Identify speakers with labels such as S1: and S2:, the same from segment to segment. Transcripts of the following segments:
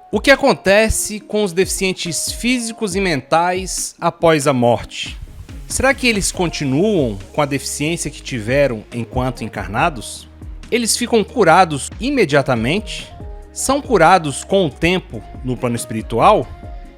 S1: O que acontece com os deficientes físicos e mentais após a morte? Será que eles continuam com a deficiência que tiveram enquanto encarnados? Eles ficam curados imediatamente? São curados com o tempo no plano espiritual?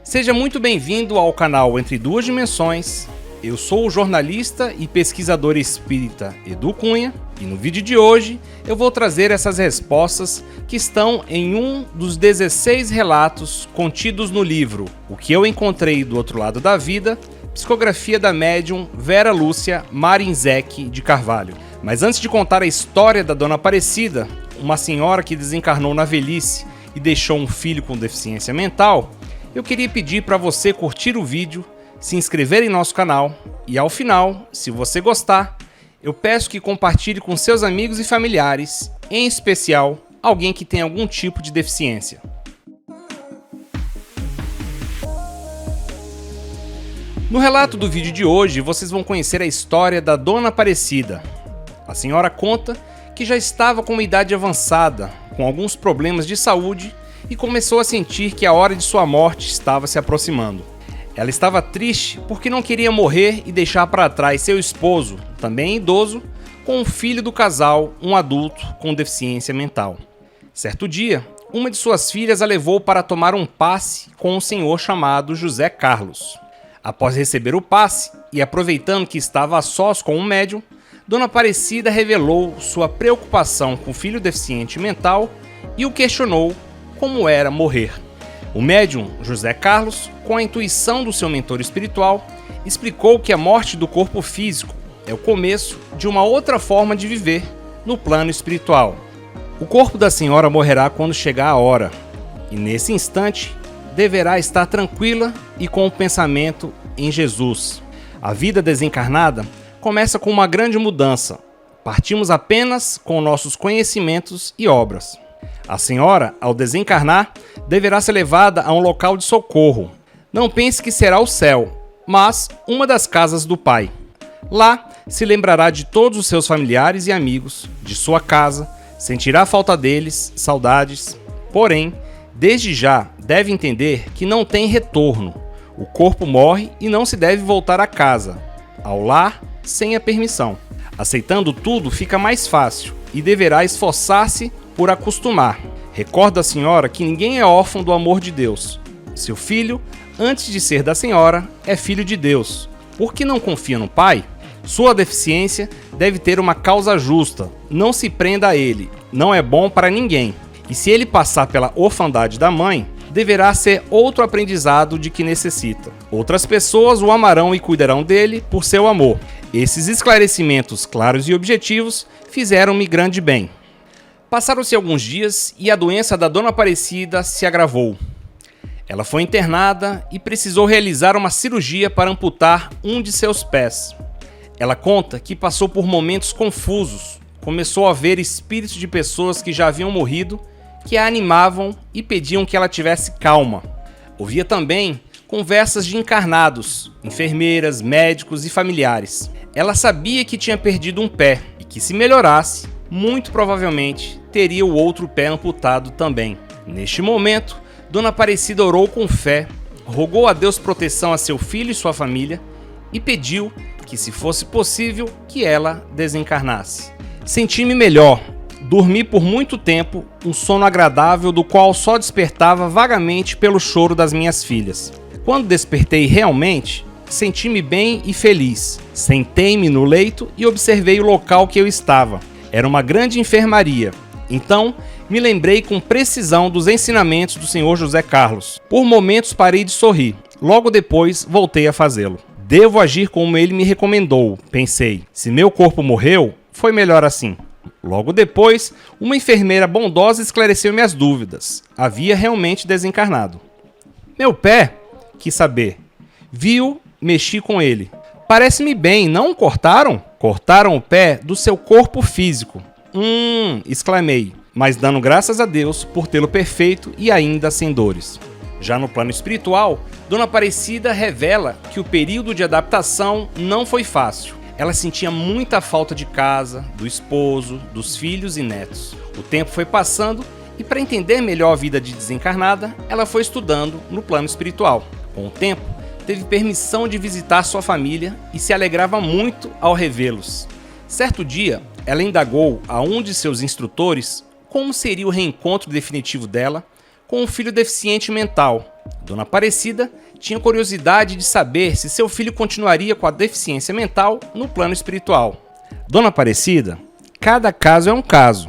S1: Seja muito bem-vindo ao canal Entre Duas Dimensões. Eu sou o jornalista e pesquisador espírita Edu Cunha e no vídeo de hoje eu vou trazer essas respostas que estão em um dos 16 relatos contidos no livro O que eu encontrei do outro lado da vida, psicografia da médium Vera Lúcia Marinzec de Carvalho. Mas antes de contar a história da Dona Aparecida, uma senhora que desencarnou na velhice e deixou um filho com deficiência mental, eu queria pedir para você curtir o vídeo, se inscrever em nosso canal e, ao final, se você gostar, eu peço que compartilhe com seus amigos e familiares, em especial alguém que tem algum tipo de deficiência. No relato do vídeo de hoje, vocês vão conhecer a história da Dona Aparecida. A senhora conta que já estava com uma idade avançada, com alguns problemas de saúde e começou a sentir que a hora de sua morte estava se aproximando. Ela estava triste porque não queria morrer e deixar para trás seu esposo, também idoso, com um filho do casal, um adulto com deficiência mental. Certo dia, uma de suas filhas a levou para tomar um passe com um senhor chamado José Carlos. Após receber o passe e aproveitando que estava a sós com um médium, Dona Aparecida revelou sua preocupação com o filho deficiente mental e o questionou como era morrer. O médium José Carlos, com a intuição do seu mentor espiritual, explicou que a morte do corpo físico é o começo de uma outra forma de viver no plano espiritual. O corpo da senhora morrerá quando chegar a hora, e nesse instante deverá estar tranquila e com o pensamento em Jesus. A vida desencarnada começa com uma grande mudança. Partimos apenas com nossos conhecimentos e obras. A senhora, ao desencarnar, deverá ser levada a um local de socorro. Não pense que será o céu, mas uma das casas do Pai. Lá, se lembrará de todos os seus familiares e amigos, de sua casa, sentirá falta deles, saudades. Porém, desde já, deve entender que não tem retorno. O corpo morre e não se deve voltar à casa, ao lar, sem a permissão. Aceitando tudo fica mais fácil e deverá esforçar-se por acostumar. Recorda a senhora que ninguém é órfão do amor de Deus. Seu filho, antes de ser da senhora, é filho de Deus. Por que não confia no Pai? Sua deficiência deve ter uma causa justa. Não se prenda a ele. Não é bom para ninguém. E se ele passar pela orfandade da mãe, deverá ser outro aprendizado de que necessita. Outras pessoas o amarão e cuidarão dele por seu amor. Esses esclarecimentos claros e objetivos fizeram-me grande bem. Passaram-se alguns dias e a doença da Dona Aparecida se agravou. Ela foi internada e precisou realizar uma cirurgia para amputar um de seus pés. Ela conta que passou por momentos confusos. Começou a ver espíritos de pessoas que já haviam morrido, que a animavam e pediam que ela tivesse calma. Ouvia também conversas de encarnados, enfermeiras, médicos e familiares. Ela sabia que tinha perdido um pé e que, se melhorasse, muito provavelmente teria o outro pé amputado também. Neste momento, Dona Aparecida orou com fé, rogou a Deus proteção a seu filho e sua família e pediu que, se fosse possível, que ela desencarnasse. Senti-me melhor. Dormi por muito tempo, um sono agradável do qual só despertava vagamente pelo choro das minhas filhas. Quando despertei realmente, senti-me bem e feliz. Sentei-me no leito e observei o local que eu estava. Era uma grande enfermaria. Então, me lembrei com precisão dos ensinamentos do senhor José Carlos. Por momentos parei de sorrir. Logo depois, voltei a fazê-lo. Devo agir como ele me recomendou, pensei. Se meu corpo morreu, foi melhor assim. Logo depois, uma enfermeira bondosa esclareceu minhas dúvidas. Havia realmente desencarnado. Meu pé? Quis saber. Viu, mexi com ele. Parece-me bem, não cortaram? Cortaram o pé do seu corpo físico. Exclamei, mas dando graças a Deus por tê-lo perfeito e ainda sem dores. Já no plano espiritual, Dona Aparecida revela que o período de adaptação não foi fácil. Ela sentia muita falta de casa, do esposo, dos filhos e netos. O tempo foi passando E para entender melhor a vida de desencarnada, ela foi estudando no plano espiritual. Com o tempo, teve permissão de visitar sua família e se alegrava muito ao revê-los. Certo dia, ela indagou a um de seus instrutores como seria o reencontro definitivo dela com um filho deficiente mental. Dona Aparecida tinha curiosidade de saber se seu filho continuaria com a deficiência mental no plano espiritual. Dona Aparecida, cada caso é um caso.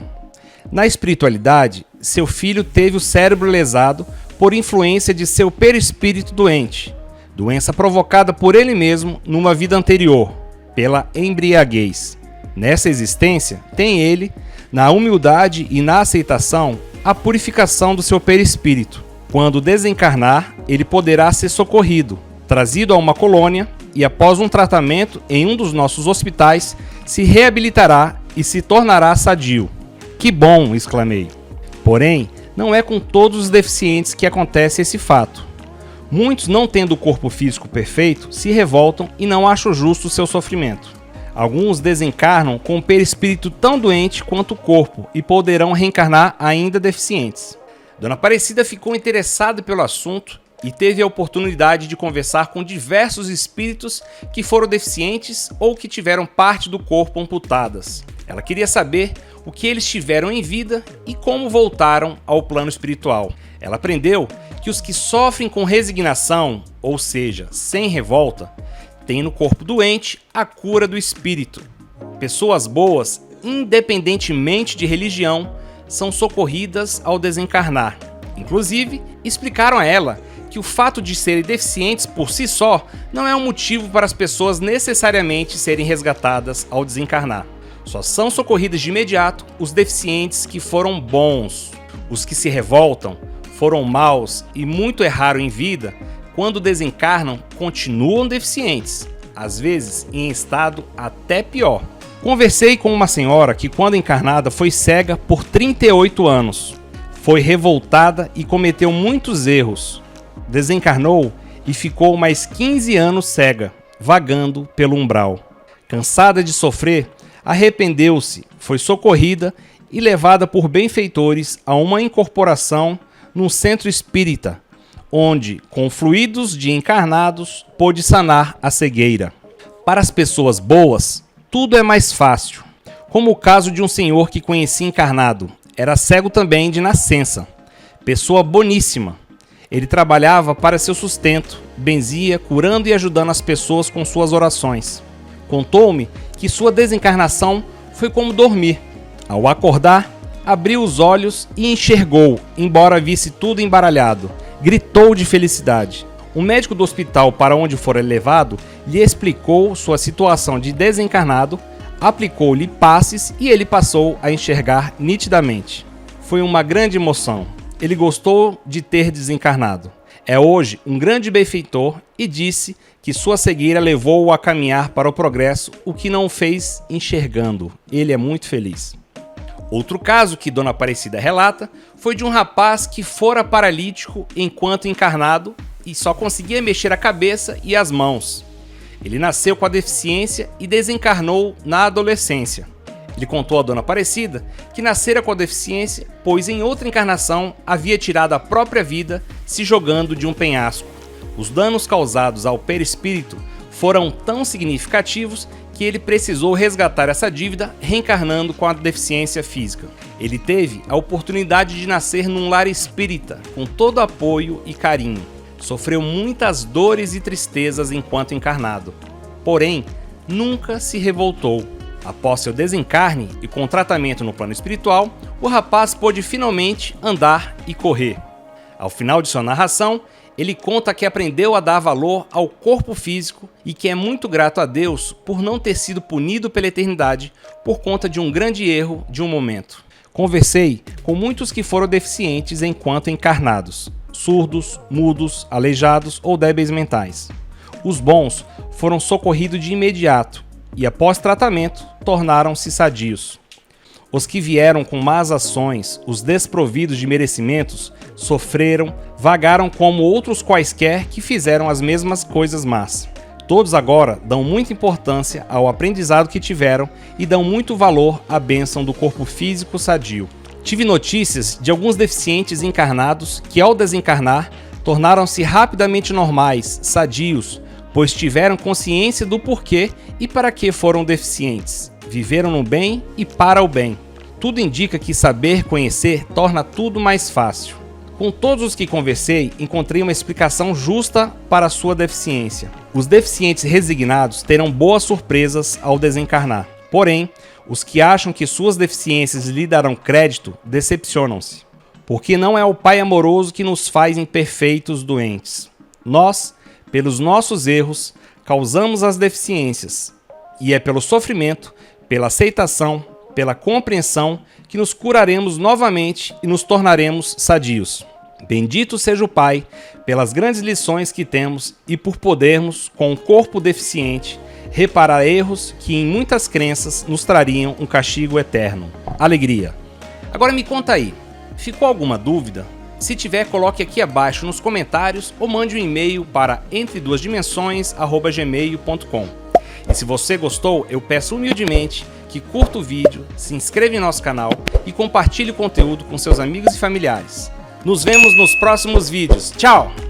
S1: Na espiritualidade, seu filho teve o cérebro lesado por influência de seu perispírito doente, doença provocada por ele mesmo numa vida anterior, pela embriaguez. Nessa existência, tem ele, na humildade e na aceitação, a purificação do seu perispírito. Quando desencarnar, ele poderá ser socorrido, trazido a uma colônia e, após um tratamento em um dos nossos hospitais, se reabilitará e se tornará sadio. Que bom! Exclamei. Porém, não é com todos os deficientes que acontece esse fato. Muitos, não tendo o corpo físico perfeito, se revoltam e não acham justo o seu sofrimento. Alguns desencarnam com o perispírito tão doente quanto o corpo e poderão reencarnar ainda deficientes. Dona Aparecida ficou interessada pelo assunto e teve a oportunidade de conversar com diversos espíritos que foram deficientes ou que tiveram parte do corpo amputadas. Ela queria saber o que eles tiveram em vida e como voltaram ao plano espiritual. Ela aprendeu que os que sofrem com resignação, ou seja, sem revolta, têm no corpo doente a cura do espírito. Pessoas boas, independentemente de religião, são socorridas ao desencarnar. Inclusive, explicaram a ela que o fato de serem deficientes por si só não é um motivo para as pessoas necessariamente serem resgatadas ao desencarnar. Só são socorridas de imediato os deficientes que foram bons. Os que se revoltam, foram maus e muito erraram em vida, quando desencarnam, continuam deficientes, às vezes em estado até pior. Conversei com uma senhora que, quando encarnada, foi cega por 38 anos. Foi revoltada e cometeu muitos erros. Desencarnou e ficou mais 15 anos cega, vagando pelo umbral. Cansada de sofrer, arrependeu-se, foi socorrida e levada por benfeitores a uma incorporação num centro espírita, onde, com fluidos de encarnados, pôde sanar a cegueira. Para as pessoas boas, tudo é mais fácil, como o caso de um senhor que conheci encarnado. Era cego também de nascença, pessoa boníssima. Ele trabalhava para seu sustento, benzia, curando e ajudando as pessoas com suas orações. Contou-me que sua desencarnação foi como dormir. Ao acordar, abriu os olhos e enxergou, embora visse tudo embaralhado. Gritou de felicidade. O médico do hospital para onde fora levado lhe explicou sua situação de desencarnado, aplicou-lhe passes e ele passou a enxergar nitidamente. Foi uma grande emoção. Ele gostou de ter desencarnado. É hoje um grande benfeitor e disse que sua cegueira levou-o a caminhar para o progresso, o que não o fez enxergando. Ele é muito feliz. Outro caso que Dona Aparecida relata foi de um rapaz que fora paralítico enquanto encarnado e só conseguia mexer a cabeça e as mãos. Ele nasceu com a deficiência e desencarnou na adolescência. Ele contou a Dona Aparecida que nascera com a deficiência, pois em outra encarnação havia tirado a própria vida se jogando de um penhasco. Os danos causados ao perispírito foram tão significativos que ele precisou resgatar essa dívida reencarnando com a deficiência física. Ele teve a oportunidade de nascer num lar espírita, com todo apoio e carinho. Sofreu muitas dores e tristezas enquanto encarnado. Porém, nunca se revoltou. Após seu desencarne e com tratamento no plano espiritual, o rapaz pôde finalmente andar e correr. Ao final de sua narração, ele conta que aprendeu a dar valor ao corpo físico e que é muito grato a Deus por não ter sido punido pela eternidade por conta de um grande erro de um momento. Conversei com muitos que foram deficientes enquanto encarnados, surdos, mudos, aleijados ou débeis mentais. Os bons foram socorridos de imediato e, após tratamento, tornaram-se sadios. Os que vieram com más ações, os desprovidos de merecimentos, sofreram, vagaram como outros quaisquer que fizeram as mesmas coisas más. Todos agora dão muita importância ao aprendizado que tiveram e dão muito valor à bênção do corpo físico sadio. Tive notícias de alguns deficientes encarnados que, ao desencarnar, tornaram-se rapidamente normais, sadios, pois tiveram consciência do porquê e para que foram deficientes. Viveram no bem e para o bem. Tudo indica que saber conhecer torna tudo mais fácil. Com todos os que conversei, encontrei uma explicação justa para a sua deficiência. Os deficientes resignados terão boas surpresas ao desencarnar. Porém, os que acham que suas deficiências lhe darão crédito decepcionam-se. Porque não é o Pai amoroso que nos faz imperfeitos doentes. Nós, pelos nossos erros, causamos as deficiências. E é pelo sofrimento, pela aceitação, pela compreensão que nos curaremos novamente e nos tornaremos sadios. Bendito seja o Pai pelas grandes lições que temos e por podermos, com um corpo deficiente, reparar erros que em muitas crenças nos trariam um castigo eterno. Alegria. Agora me conta aí, ficou alguma dúvida? Se tiver, coloque aqui abaixo nos comentários ou mande um e-mail para entreduasdimensões@gmail.com. E se você gostou, eu peço humildemente que curta o vídeo, se inscreva em nosso canal e compartilhe o conteúdo com seus amigos e familiares. Nos vemos nos próximos vídeos. Tchau!